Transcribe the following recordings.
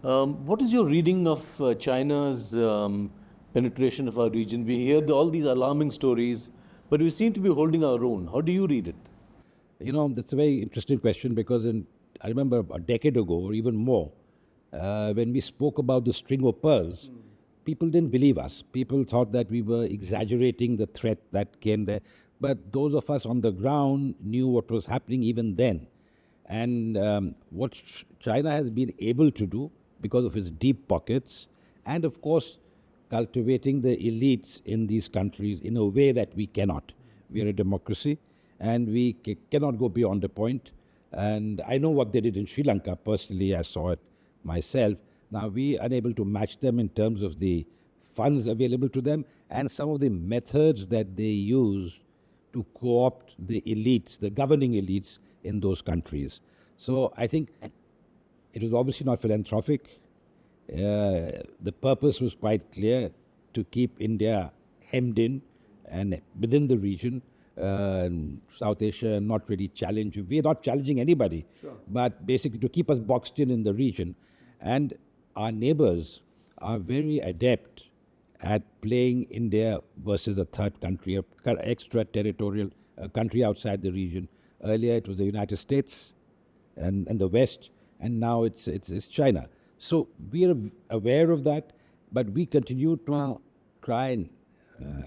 What is your reading of China's penetration of our region? We hear all these alarming stories, but we seem to be holding our own. How do you read it? That's a very interesting question because I remember a decade ago or even more, when we spoke about the string of pearls, people didn't believe us. People thought that we were exaggerating the threat that came there. But those of us on the ground knew what was happening even then. And what China has been able to do because of its deep pockets and, of course, cultivating the elites in these countries in a way that we cannot. We are a democracy and we cannot go beyond a point. And I know what they did in Sri Lanka. Personally, I saw it myself. Now, we are unable to match them in terms of the funds available to them and some of the methods that they use to co-opt the elites, the governing elites in those countries. So I think it was obviously not philanthropic. The purpose was quite clear to keep India hemmed in and within the region. South Asia not really challenge. We are not challenging anybody, but basically to keep us boxed in the region. And our neighbors are very adept at playing India versus a third country, a extraterritorial country outside the region. Earlier it was the United States and the West, and now it's China. So we are aware of that, but we continue to try and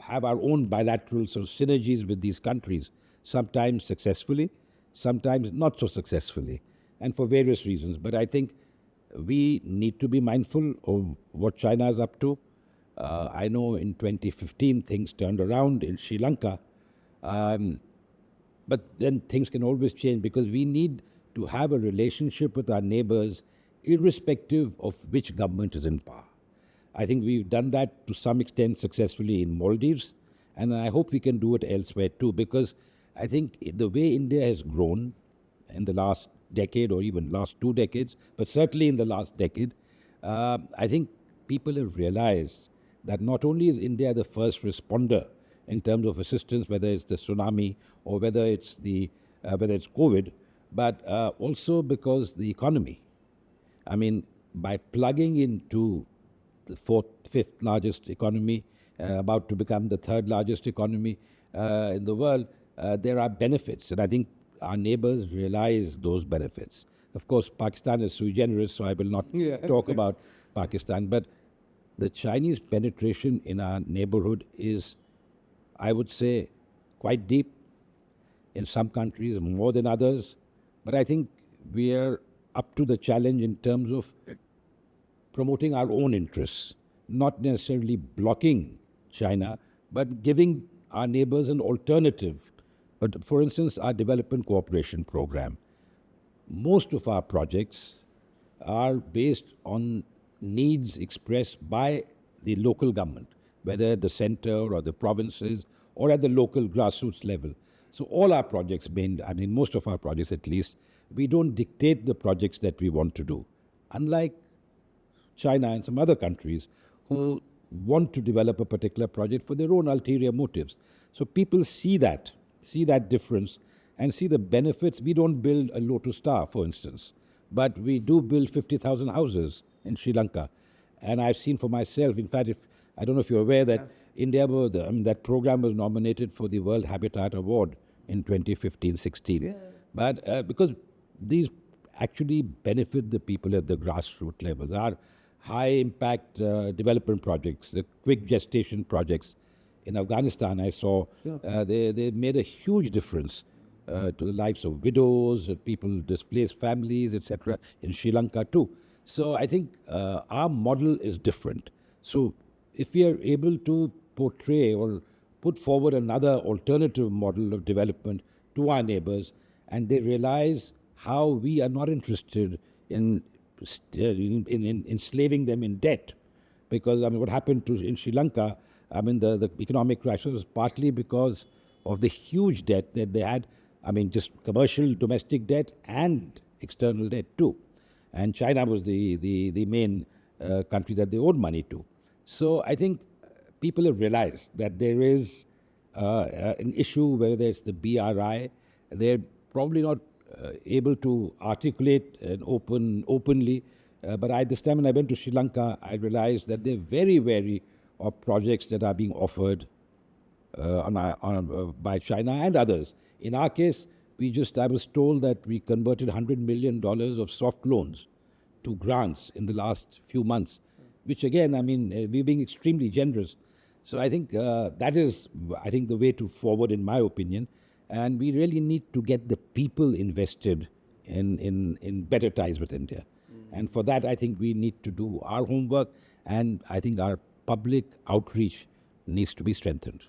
have our own bilateral sort of synergies with these countries, sometimes successfully, sometimes not so successfully, and for various reasons. But I think we need to be mindful of what China is up to. I know in 2015 things turned around in Sri Lanka, but then things can always change because we need to have a relationship with our neighbors irrespective of which government is in power. I think we've done that to some extent successfully in Maldives, and I hope we can do it elsewhere too, because I think the way India has grown in the last decade or even last 2 decades, but certainly in the last decade, I think people have realized that not only is India the first responder in terms of assistance, whether it's the tsunami or whether it's COVID, but also because the economy. I mean, by plugging into the fifth largest economy, about to become the third largest economy in the world, there are benefits. And I think our neighbors realize those benefits. Of course, Pakistan is sui generis, so I will not talk about Pakistan. But the Chinese penetration in our neighborhood is, I would say, quite deep. In some countries, more than others. But I think we are up to the challenge in terms of promoting our own interests, not necessarily blocking China, but giving our neighbors an alternative. But for instance, our development cooperation program, most of our projects are based on needs expressed by the local government, whether at the center or the provinces or at the local grassroots level. So all our projects, most of our projects at least, we don't dictate the projects that we want to do. Unlike China and some other countries who want to develop a particular project for their own ulterior motives. So people see that difference and see the benefits. We don't build a Lotus Star, for instance, but we do build 50,000 houses in Sri Lanka. And I've seen for myself, in fact, I don't know if you're aware that India, that program was nominated for the World Habitat Award in 2015-16. Yeah. But because these actually benefit the people at the grassroots level. There are high-impact development projects, the quick gestation projects. In Afghanistan, I saw they made a huge difference to the lives of widows, people, displaced families, etc. in Sri Lanka too. So I think our model is different. So if we are able to portray or put forward another alternative model of development to our neighbors, and they realize how we are not interested in enslaving them in debt. Because, what happened in Sri Lanka, the economic crisis was partly because of the huge debt that they had, just commercial domestic debt and external debt too. And China was the main country that they owed money to. So I think people have realized that there is an issue where there's the BRI. They're probably not able to articulate and openly But this time when I went to Sri Lanka, I realized that they're very wary of projects that are being offered by China and others. In our case, I was told that we converted $100 million of soft loans to grants in the last few months, which again, I mean, we're being extremely generous. So I think that is, the way to forward, in my opinion. And we really need to get the people invested in better ties with India. And for that, I think we need to do our homework, and I think our public outreach needs to be strengthened.